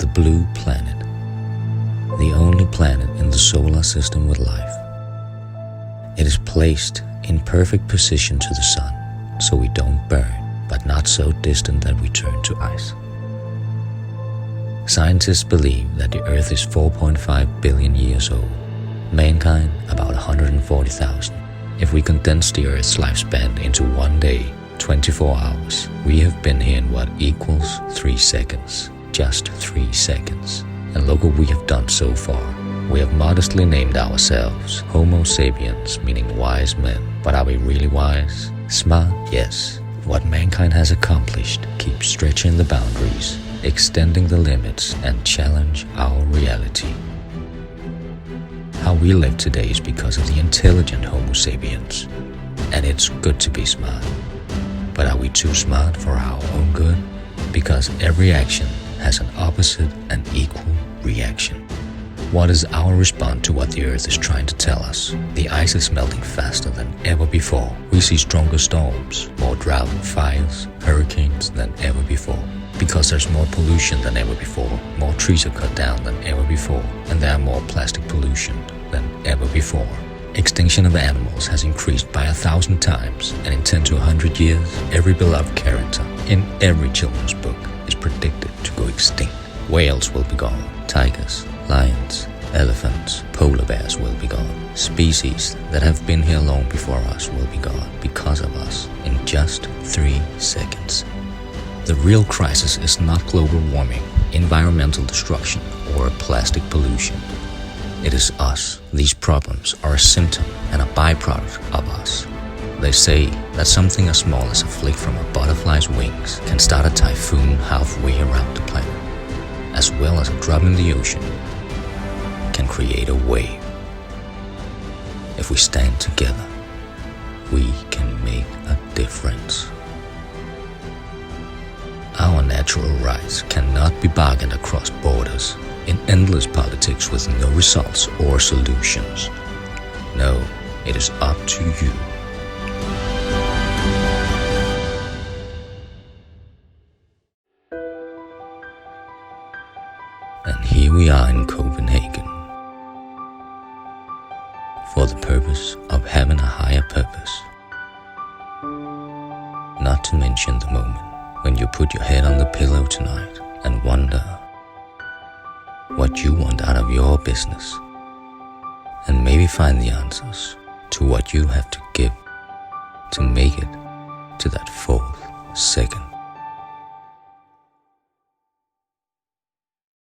the blue planet, the only planet in the solar system with life. It is placed in perfect position to the sun, so we don't burn, but not so distant that we turn to ice. Scientists believe that the Earth is 4.5 billion years old, mankind about 140,000. If we condense the Earth's lifespan into one day, 24 hours, we have been here in what equals 3 seconds. Just 3 seconds. And look what we have done so far. We have modestly named ourselves Homo sapiens, meaning wise men. But are we really wise? Smart? Yes. What mankind has accomplished keeps stretching the boundaries, extending the limits, and challenge our reality. How we live today is because of the intelligent Homo sapiens. And it's good to be smart. But are we too smart for our own good? Because every action has an opposite and equal reaction. What is our response to what the Earth is trying to tell us? The ice is melting faster than ever before. We see stronger storms, more drought, fires, hurricanes than ever before. Because there's more pollution than ever before, more trees are cut down than ever before, and there are more plastic pollution than ever before. Extinction of animals has increased by 1,000 times, and in 10 to 100 years, every beloved character in every children's book is predicted to go extinct. Whales will be gone, tigers, lions, elephants, polar bears will be gone. Species that have been here long before us will be gone because of us in just 3 seconds. The real crisis is not global warming, environmental destruction, or plastic pollution. It is us. These problems are a symptom and a byproduct of us. They say that something as small as a flick from a butterfly's wings can start a typhoon halfway around the planet, as well as a drop in the ocean can create a wave. If we stand together, we can make a difference. Our natural rights cannot be bargained across borders in endless politics with no results or solutions. No, it is up to you. And here we are in Copenhagen, for the purpose of having a higher purpose. Not to mention the moment when you put your head on the pillow tonight and wonder what you want out of your business, and maybe find the answers to what you have to give to make it to that 4th second.